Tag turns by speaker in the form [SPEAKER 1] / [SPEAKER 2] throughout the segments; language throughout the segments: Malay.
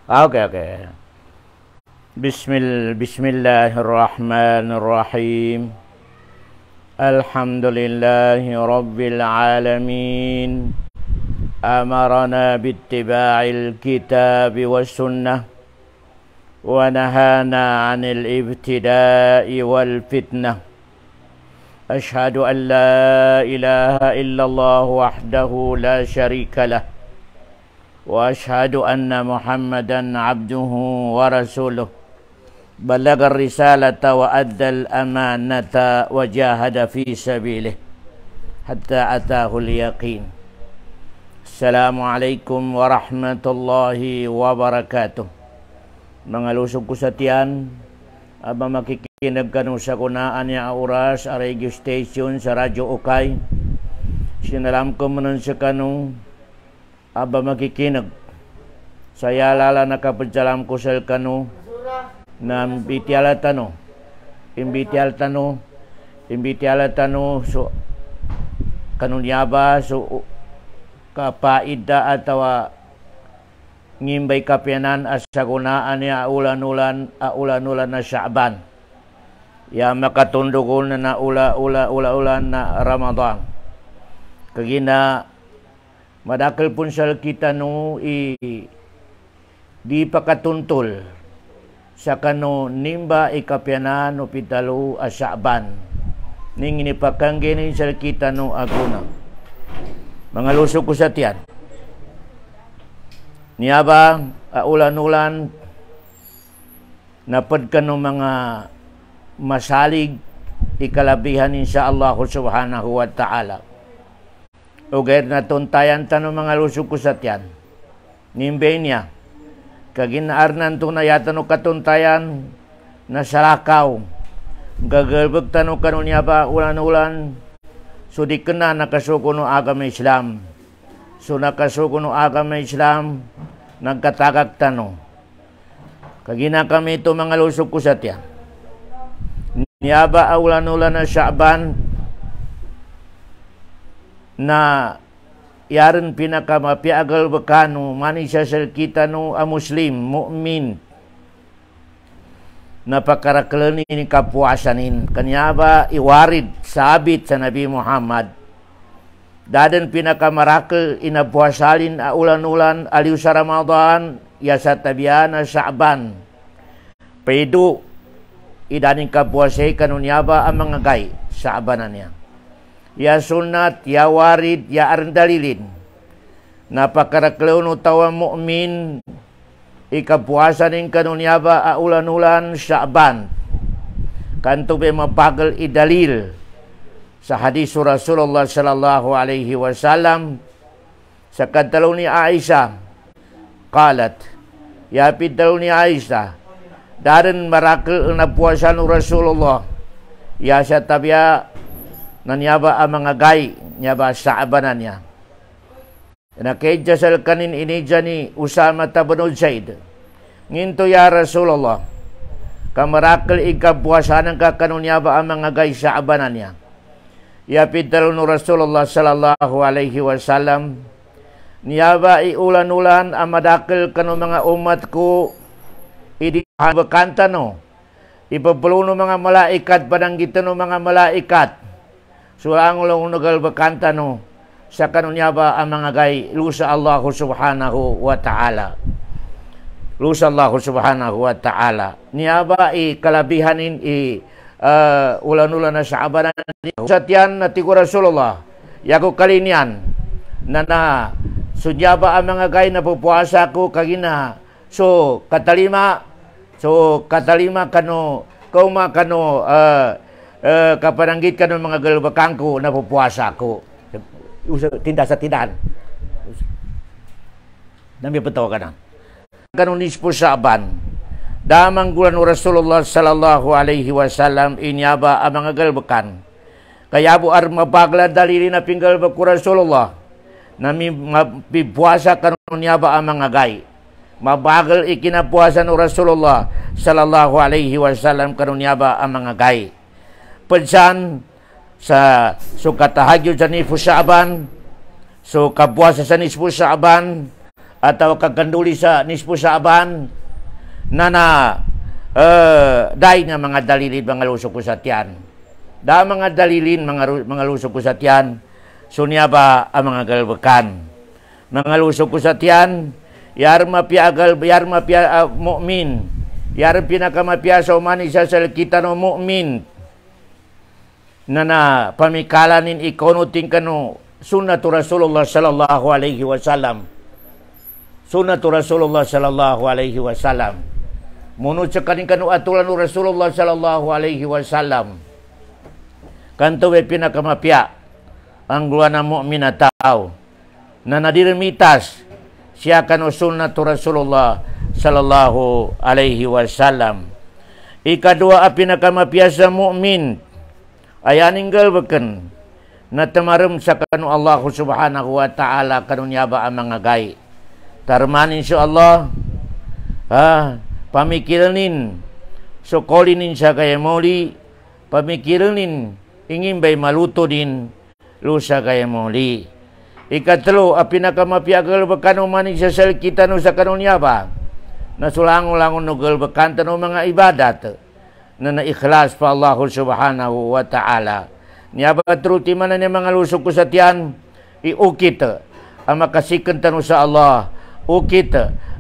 [SPEAKER 1] Oke. Bismillahirrahmanirrahim. Alhamdulillahi rabbil alamin. Amarana bittiba'il kitabi was sunnah wa nahana 'anil ibtida'i wal fitnah. Ashhadu an la ilaha illallah wahdahu la syarika lah. وأشهد أن محمدا عبده ورسوله بلغ الرسالة وأدى الأمانة وجاهد في سبيله حتى أتاه اليقين. السلام عليكم ورحمة الله وبركاته. Mga lusog ko sa tiyan, aba makikinag kanu sa kunaan niya oras, radio station sa Radyo Ukay. Sinalam ko manon sa kanu, aba makikinag saya lala nakapadsalam ko sa kanu na imbitiala tano so kanun yaba so kapaida atawa ngimbay kapyanan asa gunaan niya ulan-ulan na Sha'ban ya makatundukon na ulan na Ramadan kagina madakal pun sal kita di pakatuntol sa kano nimba ikapyanan no pitalo a Sha'ban ning inipakanggenin sal kita aguna. Mga lusog ko sa tiyan. Niyaba ulan-ulan napad kano mga masalig ikalabihan insyaallah subhanahu wa ta'ala. O gayr na tuntayan tanong mga lusog ko sa tiyan. Nimbay niya. Kaginarnan to na yata no katuntayan na salakaw. Gagalbag tanong kanon niya ba ulan-ulan. So di ka na nakasuko no agama Islam. So nakasuko no agama Islam. Nagkatagag tanong. Kagina kami ito mga lusog ko sa tiyan. Niya ba ulan-ulan na Sha'ban na yaran pinakamapiagal bakano manisya sa kita a Muslim, mu'min napakaraklani ni kapuasanin kanya ba iwarid sabit sa Nabi Muhammad dadan pinakamarakal inapuasalin a ulan-ulan aliw sa Ramadan ya sa tabian na Sha'ban paido idaning kapuasay kanunya ba ang mga gay sa abanan niya ya sunat, ya warid, ya arndalilin. Napakaraklaw no tawa mu'min, ikapuasan ng kanunyaba a ulan-ulan Sha'ban. Kanto be mapagal idalil sa hadis Rasulullah sallallahu alaihi wasallam sa kadalaw ni Aisha. Qalat, ya pidalaw ni Aisha, daran marakal na puasan ng Rasulullah. Ya sa tabya nanyaba ang mga gay nyaba sa abanan niya. Nakedya sa kanin inidya ni Usama Tabanud Zaid. Nginto ya Rasulullah, kamarakal ikabuasanan ka kanun nyaba ang mga gay sa abanan niya. Yapidalo no Rasulullah sallallahu alaihi wasallam, niyaba iulan-ulan ang madakal kanun mga umat ko, idihan bakanta no, ipapulo no mga malaikat, pananggita no mga malaikat, so ang ulong nagal bakanta no sa kanunya ba ang mga gay lusa Allah subhanahu wa ta'ala. Lusa Allah subhanahu wa ta'ala. Niya ba kalabihanin ulan-ulan na sa abanan sa tiyan na tigo Rasulullah. Yago kalinian na sunya ba ang mga gay na pupuasa ko kagina. So katalima kano kauma kano kapananggit ka ng mga galbakang ko na pupuasa ko. Tinda sa tindahan. Nami patawa ka na. Kanunis po sa aban. Damang gulan o Rasulullah sallallahu alaihi wasallam inyaba ang mga galbakan. Kaya po mapagla dalili na pinggalbak ko Rasulullah. Nami mapipuasa kanunyaba ang mga gay. Mabagal ikinapuasa no Rasulullah sallallahu alaihi wasallam kanunyaba ang mga gay. Pensan sa katahagyo sa nisfu Sha'ban, so kapuasa sa nisfu Sha'ban, atau kaganduli sa nispu Saaban nana dai nga mga dalilin mga lusok ko sa tiyan. Da mga dalilin mga lusok ko sa tiyan. Sunya ba ang mga galbakan. Mga lusok ko sa tiyan. Yar mapia mu'min. Yar pinakamapia sa umani sa salkita no mu'min. Nana pamikalanin ikonuting kano sunnatu Rasulullah sallallahu alaihi wasallam. Sunnatu Rasulullah sallallahu alaihi wasallam. Munut sa kaning kanu atulan ni Rasulullah sallallahu alaihi wasallam. Kanto we pinakamapya ang guluan na mu'min na tao na nadirimitas siya kanu sunnatu Rasulullah sallallahu alaihi wasallam. Ikadua a pinakamapya sa mu'min ayaning galbaken na tamarem sa kanu Allah subhanahu wa ta'ala kanunya ba ang mga gay. Tarman insyaallah pamikiranin sokolinin sa kaya muli, pamikiranin ingin bay maluto din lusa kaya muli. Ikatlo a pinakamapyagal bakano manig sa salkita no sa kanunya ba nasulangon-langon no galbakan no mga ibadat na naikhlas pa Allah subhanahu wa ta'ala. Niya ba truti man na mga lusok ko sa tiyan iukit ang makasikan tano sa Allah, ukit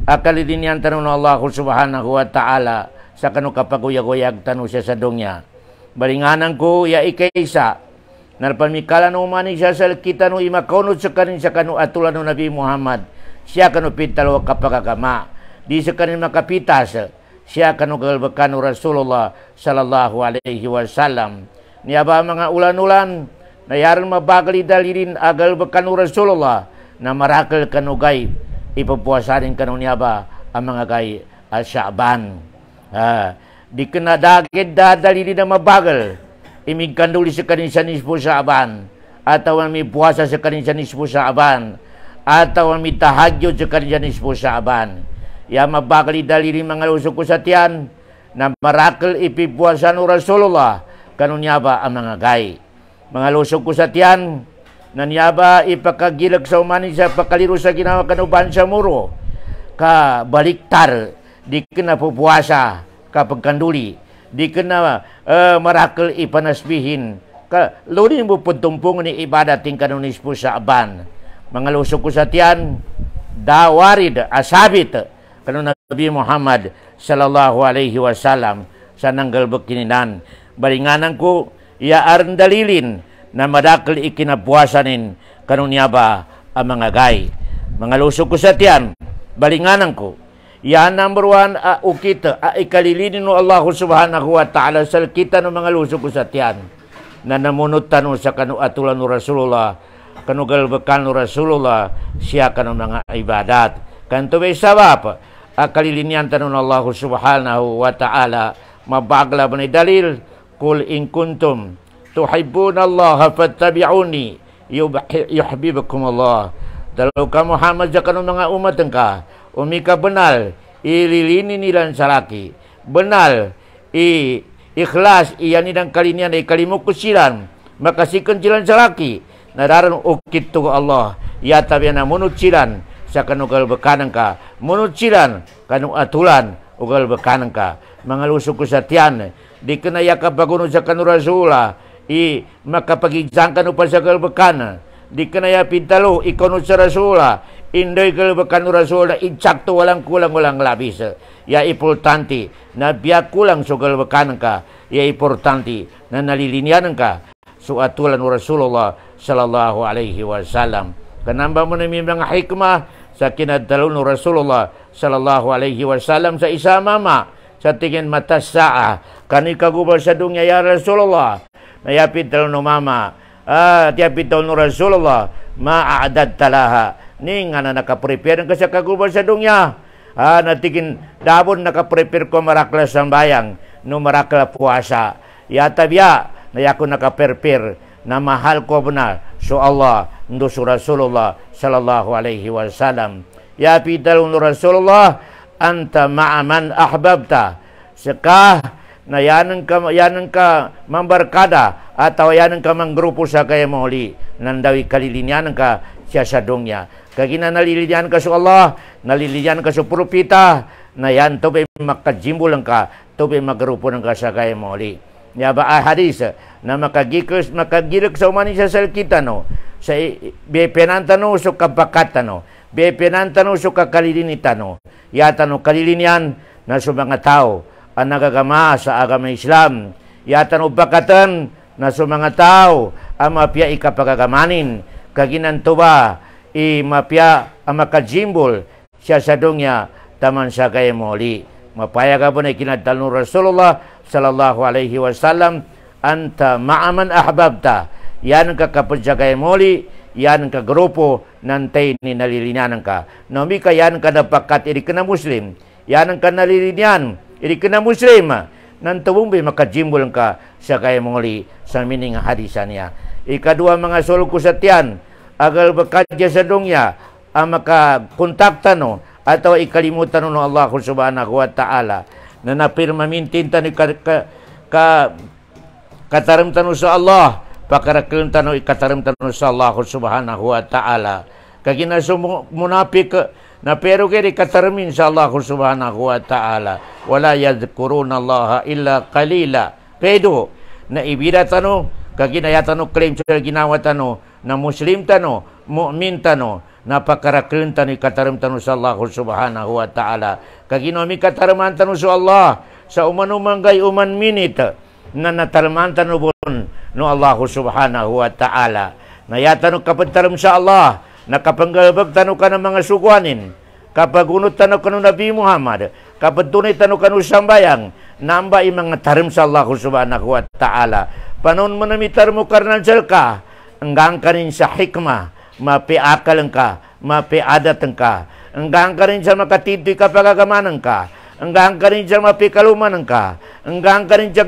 [SPEAKER 1] akalidinyan tanong ng Allah subhanahu wa ta'ala sa kanu kapaguyag-uyag tanong siya sa dungya. Balinganan ko, ya ikaysa, narpamikala no manig siya sa kita no imakonod sa kanin sa kanu atulan no Nabi Muhammad, siya kanu pitalo kapagagama, di sa kanin makapitas, siya kanu galbakan no Rasulullah sallallahu alaihi wasallam. Niya ba mga ulan-ulan, na yaran mabagali dalilin agal bakan no Rasulullah, na marakal kanu gay, ipapuasanin kanon niya ba ang mga kay Saaban. Di kena dagit dadalili na mabagal. Imig kanduli sa kanin sa nispo Saaban. Atau may puasa sa kanin sa nispo Saaban. Atau may tahagyod sa kanin sa nispo Saaban. Ya mabagal dalili mga lusok ko sa tiyan na marakal ipipuasa no Rasulullah kanon niya ba ang mga kay. Mga lusok ko sa tiyan na niya ba ipakagilag sa umani sa pakaliro sa ginawa kanuban sa muro ka baliktar di kena pupuasa kapag kanduli di kena marakal ipanasbihin ka lunin mo puntumpong ni ibadat ting kanunis po sa Aban. Mga lusok ko sa tiyan dawarid asabit kanun Nabi Muhammad sallallahu alaihi wasallam sa nanggal bakininan balinganan ko iaaran dalilin na madakal ikinapuasanin kanunya ba ang mga gay. Mga lusok ko sa tiyan, balinganan ko, yan number one, ukita, ikalilinin no Allah subhanahu wa ta'ala sa kita ng mga lusok ko sa tiyan, na namunot tanong sa kanu atulan no Rasulullah, kanu galbakan no Rasulullah, siya kanu mga ibadat. Kanto may sabab, akalilinian tanong Allah subhanahu wa ta'ala, mabagla ba ni dalil, kul in kuntum, tuhibbuna Allah fattabi'uni yuhibbukum Allah. Dalau ka Muhammad sa kanong mga umat ka umika benal ililini nilan salaki benal ikhlas iyan nidang kalinian ay kalimukusilan makasikan silan salaki nadaran ukit to Allah ya tabi na munut silan sa kanugal bekanan ka munut silan kanung atulan ugal bekanan ka mga lusok ko sa tiyan di kenaya ka baguno sa kanu Rasulullah makapagigzang ka no pa sa galbakan di kanaya pintalo ikono sa Rasula indoy galbakan no Rasula insakto walang kulang walang labis ya importante na biya kulang so galbakan ka ya importante na nalilinian ka so atulan no Rasulullah sallallahu alaihi wasallam kanamba mo na may mga hikmah sa kinadalo no Rasulullah sallallahu alaihi wasallam sa isa mama sa tingin mata saa kanikagubal sa dunya ya Rasulullah nayapit talo no mama tiapit talo no Rasulullah ma'adad talaha ning nga na nakaprepare ka sa kagubal sa dunya natigin dabon nakaprepare ko maraklas ang bayang no marakla puasa yata biya na ako nakaprepare na mahal ko benar so Allah ndo su Rasulullah sallallahu alaihi wasallam yapit talo no Rasulullah anta ma'aman ahbabta sekah na yanan ka mambarkada atau yanan ka manggrupo sa kaya muli nandawi kalilinian ka siya sa dungya kagina nalilian ka sa Allah, nalilian ka sa propita, na yan to makajimbul ka, to magrupo ng ka sa kaya muli. Ya ba hadis na makagilak sa umanisya sa kita no, sa penantano so kapakatano, penantano so kakalilinitan yata no kalilinian na sa mga tao ang nagagama sa agama Islam, yata no bakatan na sa mga tao ang mapya ikapagagamanin, kaginanto ba mapya ang makajimbol siya sa dunya taman sa kaya muli. Mapaya ka po na ikinadal ng Rasulullah sallallahu alaihi wasallam, anta ma'aman ahbabta, yan ang kakapadsagay muli, yan ang kagrupo nantay ni nalilinan ka. Nami ka yan ka napakat iri ka na Muslim, yan ang ka nalilinan iri ka na Muslim, nantawong ba makajimbol ka sa kaya muli sa mining hadisan niya. Ikadua mga sulok ko sa tiyan, agal bakadya sa dungya, ang makakontakta no, atau ikalimutan ng Allah subhanahu wa ta'ala na napirma mintintan katarimtan sa Allah, pakarakilintan ikatarimtan sa Allah subhanahu wa ta'ala. Kagina munapik na pero kaya ikatarimin sa Allah subhanahu wa ta'ala, wala yadhkuruna Allah illa qalila. Pero na ibida tano, kagina yatano claim sa ginawa tano na Muslim tano, mu'min tano, napakarakilin tano ikatarimtan sa Allah subhanahu wa ta'ala. Kaginomi kataraman tano sa Allah sa umanumanggay uman minit na nataraman tano bon no Allah subhanahu wa ta'ala. Nayatano kapagtaram sa Allah, nakapanggalbag tano ka ng mga sugwanin, kapag unot tano ka ng Nabi Muhammad, kapag tunay tano ka ng sambayang, namba mga tarim sa Allah subhanahu wa ta'ala. Panon mo namitar mo karnansal ka, hanggang ka rin sa hikmah, mapiakal ka, mapiadat ka, hanggang ka rin sa makatitoy kapagagamanan ka, hanggang ka rin sa mapikaluman ka, hanggang ka rin sa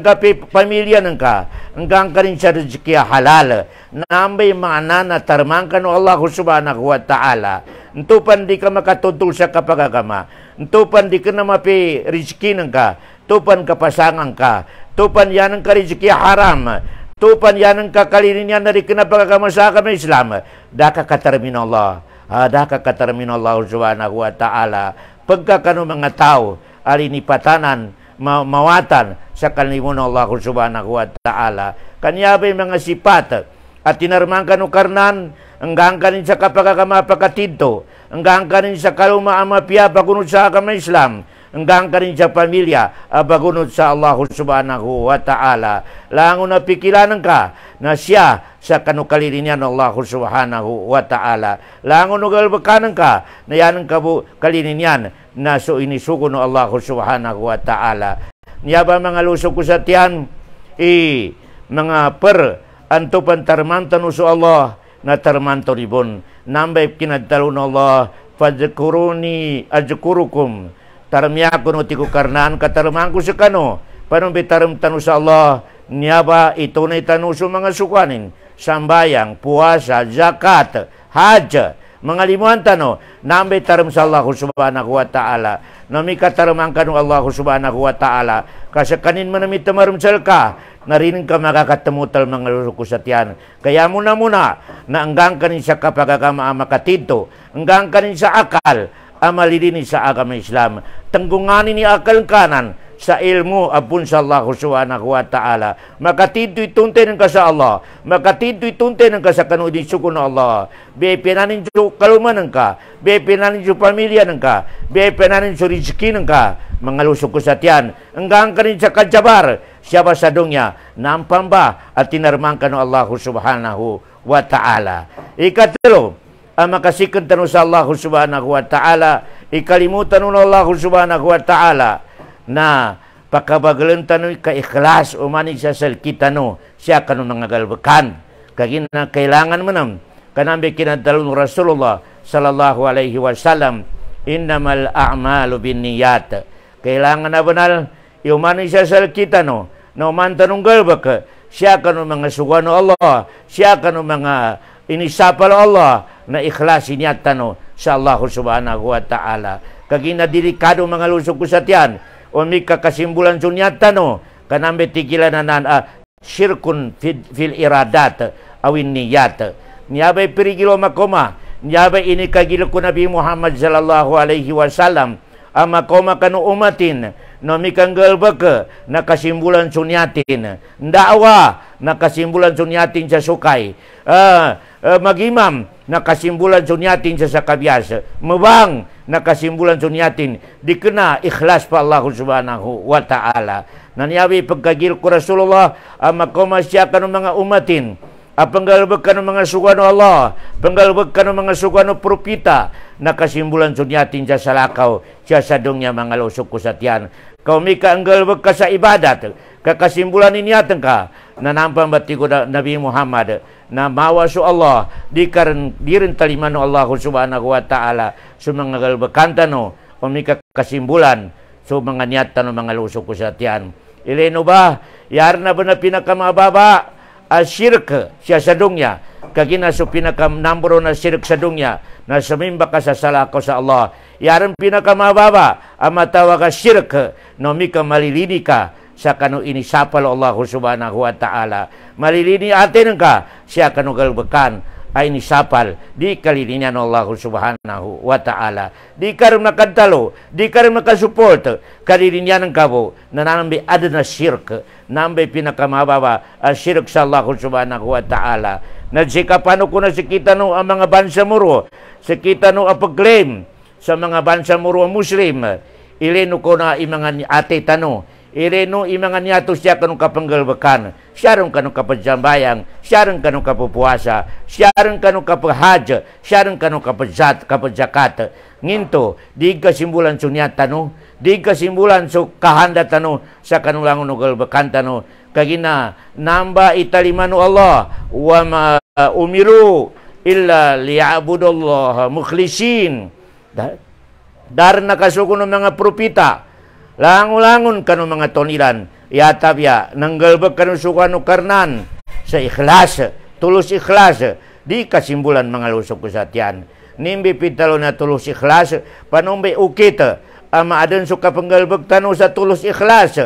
[SPEAKER 1] pamilya ka, hanggang ka rin sa rizki halal, nambay mga natarman ka no Allah subhanahu wa ta'ala. Entupan di ka makatutol sa kapagagama, entupan di ka na mapi rizki ka, tupan kapasangan ka, tupan yan ang ka rizki haram, tupan yan ang kakalinin yan na di kinapagagama sa agama Islam, daka katarmin Allah, daka katarmin Allah subhanahu wa ta'ala. Pagkakano mga tao, alinipatanan, mawatan sa kalimun Allah subhanahu wa ta'ala. Kanya ba'y mga sipat at tinarman ka no karnan, hanggang ka rin sa kapagagama pagkatinto, hanggang ka rin sa kaluma amapya pagunod sa agama Islam, hanggang ka rin sa pamilya bagunod sa Allah subhanahu wa ta'ala. Lango na pikilanan ka na siya sa kanukalilinan ng Allah subhanahu wa ta'ala. Lango na galbakanan ka na yan ang kalininan na so inisuko ng Allah subhanahu wa ta'ala. Niya ba mga lusok ko sa tiyan, mga anto pantarmantan sa Allah na tarmanto ribon. Nambay kinadtalo ng Allah, fadhkuruni ajkurukum. Taramya ko no tiku karnaan katarman ko sa kano. Paano bitaram tano sa Allah, niya ba itunay tano sa mga sukanin, sambayang, puasa, zakat, hajj, mga limuan tano, nambay taram sa Allah subhanahu wa ta'ala. Nami kataraman ka no Allah subhanahu wa ta'ala. Kasi kanin manamit tamaramsal ka, narinig ka makakatamutal mga lusuko sa tiyan. Kaya muna na hanggang ka rin sa kapagagama makatito, hanggang ka rin sa akal, amalilinis sa agama Islam. Tanggunganin ni akal kanan sa ilmu apun sa Allah subhanahu wa ta'ala. Makatito'y tuntay ng ka sa Allah. Makatito'y tuntay ng ka sa kanudin suko na Allah. Bepinanin sa kaluman ng ka. Bepinanin sa pamilya ng ka. Bepinanin sa rizki ng ka. Mga lusok ko sa tiyan. Hanggang ka rin sa kajabar. Siya ba sa dunya? Nampamba at tinarman ka ng Allah subhanahu wa ta'ala. Ikatlo, ang makasikan tanong sa Allah subhanahu wa ta'ala, ikalimutan ng Allah subhanahu wa ta'ala na pakabagalan tanong ka-ikhlas umanig sa salkita no, siya kanong nangagalbakan. Kagina kailangan mo nam, kanambi kinadalong Rasulullah sallallahu alaihi wasallam, innamal a'malu bin niyat. Kailangan na banal, umanig sa salkita no, na umantanong galbak, siya kanong mga suga no Allah, siya kanong mga inisapal Allah, na ikhlasin niya tano sa Allah subhanahu wa ta'ala. Kagina delikado mga lusok ko sa tiyan, o may kakasimbulan sunyata no, kanambe tigilan na syirkun fil iradat awin niyat. Niyabay perigilo makoma, Nyaba ini kagiluku Nabi Muhammad sallallahu alaihi wasallam ama koma kanu umatin no mikanggal beke na kasimbulan sunyatin dakwa na kasimbulan sunyatin sa sukay magimam na kasimbulan sunyatin sa sakabiasa mebang na kasimbulan sunyatin dikena ikhlas pa Allah subhanahu wa ta'ala nanyawi pagkagil ko Rasulullah ama siya kanu mga umatin penggalbekan mga sugano Allah penggalbekan mga sugano propita na kasimbulan sunyatin sa salakaw siya sadungnya mga lusok kusatian kau mika anggalbek ka sa ibadat kakasimbulan iniatan ka na nampang batigo Nabi Muhammad na mawasu Allah dirin talimano Allah subhanahu wa ta'ala sumangagalbekan tano mika kasimbulan so mga niatan mga lusok kusatian ileno ba yarna ba na pinakamababa asyirk siya sadungnya kagina so pinakamnambro na syirk sadungnya na sumimba ka sa salako sa Allah yaran pinakamababa amatawa ka syirk no mika malilini ka sa kanu inisapal Allah subhanahu wa ta'ala malilini atin ka siya kanu galbekan ay inisapal di kalilinian Allah subhanahu wa ta'ala di karam nakantalo di karam nakasupport kalilinian ng kabo na nambi ada na syirk nambi pinakamababa syirk sa Allah subhanahu wa ta'ala na sikapano ko na sikita no ang mga bansa muro sikita no apag-claim sa mga bansa muro muslim ileno ko na imanga ate tano ireno imanga niyato siya kanong kapanggalbakan siya rin kanong kapadyambayang siya rin kanong kapupuasa siya rin kanong kapahadya siya rin kanong kapadyakat nginto di kasimbulan so niya tano di kasimbulan so kahanda tano sa kanong langon galbakan tano kagina namba italimano Allah wa ma umiru illa liya'budullah mukhlisin dar nakasuko ng mga propita langon-langon kanu mga toniran yatabya nanggalbek kanu sukano karnan sa ikhlas tulus ikhlas di kasimbulan mga lusok kusatian nimbi pitalo na tulus ikhlas panombe ukit ama adan suka penggalbek tanu sa tulus ikhlas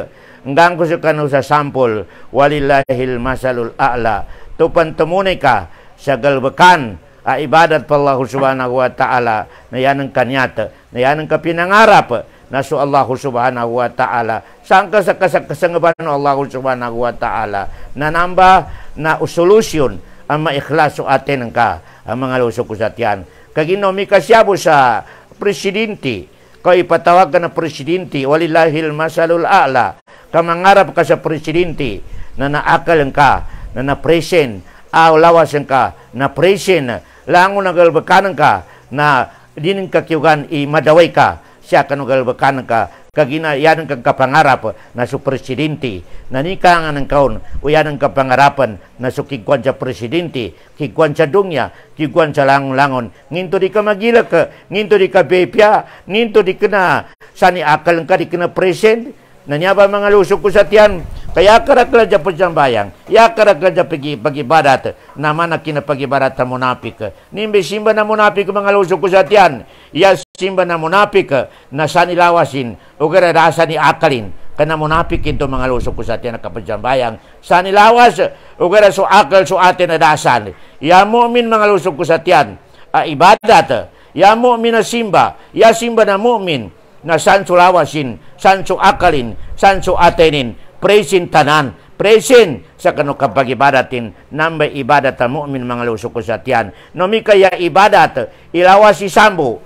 [SPEAKER 1] enggang ko kanu sa sampul walillahil masalul a'la tupan temunay ka sa galbekan ibadat pa Allah subhanahu wa ta'ala na yan ang kanyata na yan ang kapinangarap nasu Allah subhanahu wa ta'ala sangka sa kasangaban Allah subhanahu wa ta'ala na namba na solusyon ang maikhlas so atin ka ang mga lusok kusatian kaginomi kasyabo sa presidente kau ipatawag ka na presidente walillahil masalul a'la kamangarap ka sa presidente na naakal ka na napresen lawas ka na presen lango nagalbakan ka na dinin kakyugan madaway ka siya kanugalbakan ka kagina yan ang kapangarap na su presidente na nikangan ng kaon o yan ang kapangarapan na su kikwan sa presidente kikwan sa dungya kikwan sa langon nginto di ka magila ka nginto di ka bepya nginto di ka na sani akal ka di ka na present na niya ba mga lusok ko sa tiyan kaya karakla dya pagsambayang ya karakla dya pag-ibadat naman na kinapag-ibadat na munapik nimbe simba na munapik mga lusok ko sa tiyan ya simba na munapik na sanilawasin o kararasa ni akalin kana munapik ito mga lusok ko sa tiyan na kapagsambayang sanilawas o karaso akal so atin na dasan ya mu'min mga lusok ko sa tiyan ibadat ya mu'min na simba ya simba na mu'min na sanso lawasin, sanso akalin, sanso atenin, presin tanan, presin sa kanu kapag-ibadatin, nambay ibadat ang mu'min mga lusok ko sa tiyan. Nomi kaya ibadat, ilawasi sambo,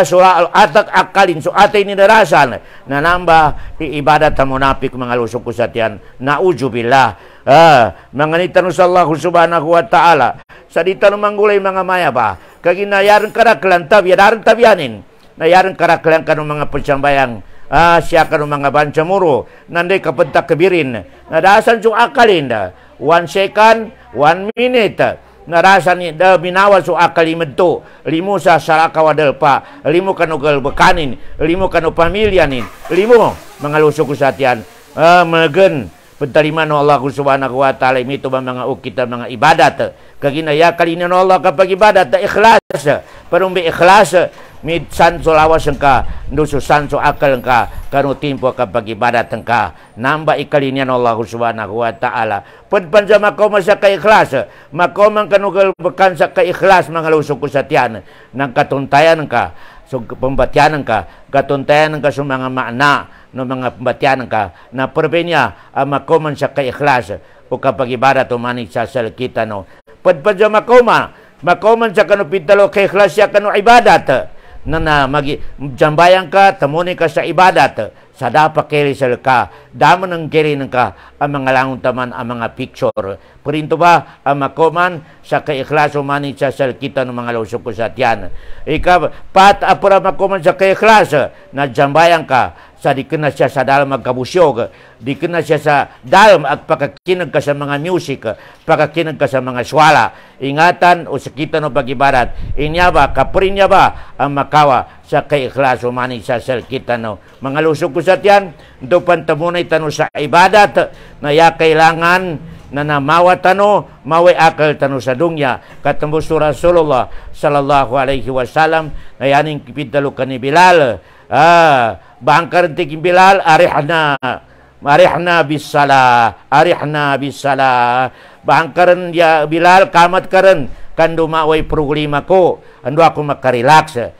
[SPEAKER 1] so atak akalin, so atenin narasan, na namba ibadat ang munapik mga lusok ko sa tiyan, naujubillah. Mga nitanong sa Allah subhanahu wa ta'ala, sa ditanong manggulay mga maya ba, kaginayaran karaklan tabiyaran tabiyanin, nayaran karaklan ka ng mga pagsambayang siya ka ng mga bansamuro nanday kapunta kabirin nadasan so akalin 1 second 1 minute narasan ni binawa so akalimad to limo sa sarakawadal pa limo kanugal bakanin limo kanu pamilyanin limo mga lusok usatian magen penterima no Allah subhanahu wa ta'ala ito ba mga ukita mga ibadat kaginaya kalina no Allah kapag ibadat ikhlas parang may ikhlas mid sanso lawas ka nuso sanso akal ka kanu timpo kapag ibadat ka namba ikalinya no Allah subhanahu wa ta'ala panpansa makoma sa ka-ikhlas makomang kanugal bekan sa ka-ikhlas mga lusok ko sa tiyan ng katuntayan ka so pembatianan ka katuntayan ka sa mga makna no mga pembatianan ka na perbenya makoman sa ka-ikhlas o kapag ibadat o manik sa salkita no panpansa makoman sa kanu pitalo ka-ikhlas siya kanu ibadat na magi jambayang ka tamuni ka sa ibadat sa dapat keri sa ka daman ang keri ng ka ang mga langon taman ang mga picture perinto ba ang makoman sa ka-ikhlas umani sa salkita ng mga lusok ko sa tiyan pat apura makoman sa ka-ikhlas na jambayang ka sa di kena siya sa dalam magkabusyog di kena siya sa dalam at pagkakinag ka sa mga music pagkakinag ka sa mga swala ingatan o sakita no pag-ibadat inya ba kaprin niya ba ang makawa sa ka-ikhlas umani sa salkita no mga lusok ko sa tiyan do pantamunay tano sa ibadat na ya kailangan na namawa tano maway akal tano sa dunya katambus Rasulullah sallallahu alaihi wasallam na yaning kipidalo ka ni Bilal bangkar tikim Bilal arihna bisala bangkaran ya Bilal kamat karan kando maway problema ko ando ako makarelax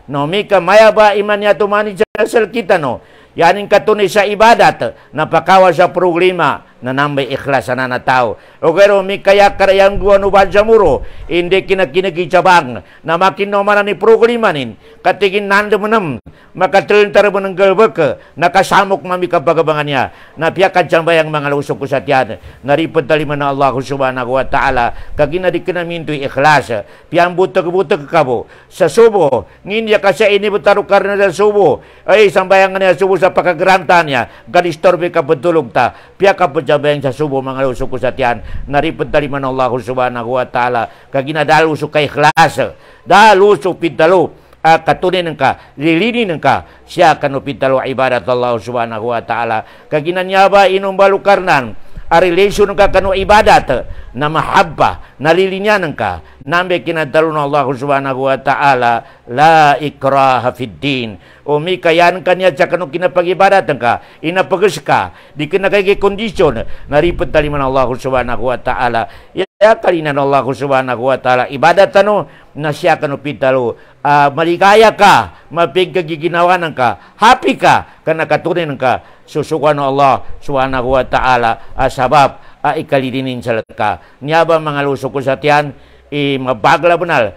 [SPEAKER 1] no mika maya ba iman niya tumani sa kita no yaning katunay sa ibadat napakawa sa problema na nambay ikhlas na tao o pero mi kaya karayang dua no banjamuro hindi kinakinagicabang na makinoman ni problema nin katigin nando manam makatrentar mo ng galbak nakasamok mami kabagabangan niya na piyakan jambayang mga lusok ko sa tiyan naripad taliman na Allah subhanahu wa ta'ala kagina di kinaminto'y ikhlas piyang butag-butag kabo sa subo nginya kasi ini butaro karna sa subo ay sambayang niya subo sa pagkagranta niya ganistorbe ka betulog ta piya ka jambayang sa subo mga lusok ko sa tiyan naripad taliman na Allah subhanahu wa ta'ala kagina dalusok ka ikhlas dalusok pintalo katunin ka, lilinin ka, siya kanupitalo ibadat Allah subhanahu wa ta'ala. Kaginanyaba inong balukarnan, a relation ka kanu ibadat, na mahabba, nalilinyanan ka, nambe kinadalo ng Allah subhanahu wa ta'ala, la ikraha fid din. O may kayan kanya sa kanu kinapag-ibadatan ka, inapagas ka, di kinagay kondisyon, naripad taliman Allah subhanahu wa ta'ala. Ya kalinan Allah subhanahu wa ta'ala, ibadat ano, na siya kanupitalo, maligaya ka, mapigkagiginawanan ka, happy ka, kanakatunin ka, susukan ng Allah subhanahu wa ta'ala, sabab, ikalilinin sa ka. Niya ba mga lusok ko sa tiyan, mabagla bunal,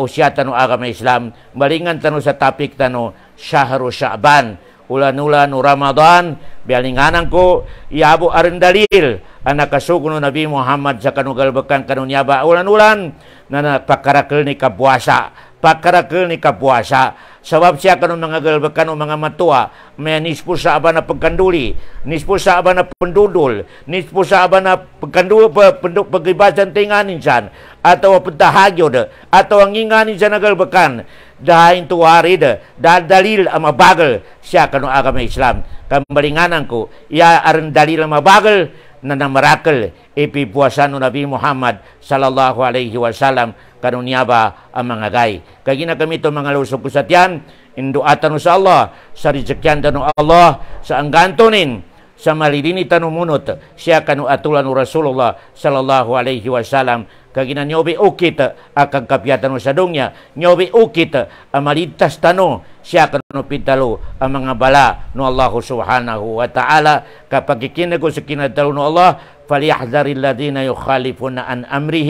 [SPEAKER 1] usya tano agama Islam, malingan tano sa topik tano, Syahru Sya'ban, ulan-ulan Ramadan, bialinganan ko, iabo arin dalil, anak kasuguno Nabi Muhammad sa kanugalbakan kanunyaba ulan-ulan, na napakarakil ni kapuasa, sabab siya kanong mga galbakan o mga matua may nispo sa aba na pagkanduli, nispo sa aba na pendudul, nispo sa aba na pagkanduli pagibasan tinganin siyan atau pentahagyod atau ang inganin siya na galbakan dahin tuwarid dahil dalil ang mabagal siya kanong agama Islam kambalinganan ko iya aran dalil ang mabagal na namarakal ipipuasan no Nabi Muhammad sallallahu alaihi wasallam kanunyaba ang mga gay. Kagina kami ito mga lusok ko sa tiyan, induatan no sa Allah, sa rizekyan no Allah, sa anggantonin, sa malilini tanu munot, siya kanu atulan no Rasulullah sallallahu alaihi wasallam, kagina nyobe ukit, akang kapiatan no sa dungya, nyobe ukit, amalintas tanu, siya kanu pitalo, ang mga bala no Allah subhanahu wa ta'ala, kapag ikinago sa kinadalo no Allah, فَلْيَحْذَرِ الَّذِينَ يُخَالِفُونَ عَنْ أَمْرِهِ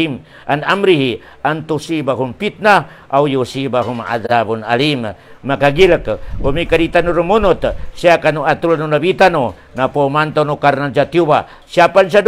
[SPEAKER 1] أَنْ تُصِيبَهُمْ فِتْنَةٌ أَوْ يُصِيبَهُمْ عَذَابٌ أَلِيمٌ. Makagilak umikaritan no rumunot siya kanu atulon no nabitano na pumanto no karnan jatiuba siya pan sa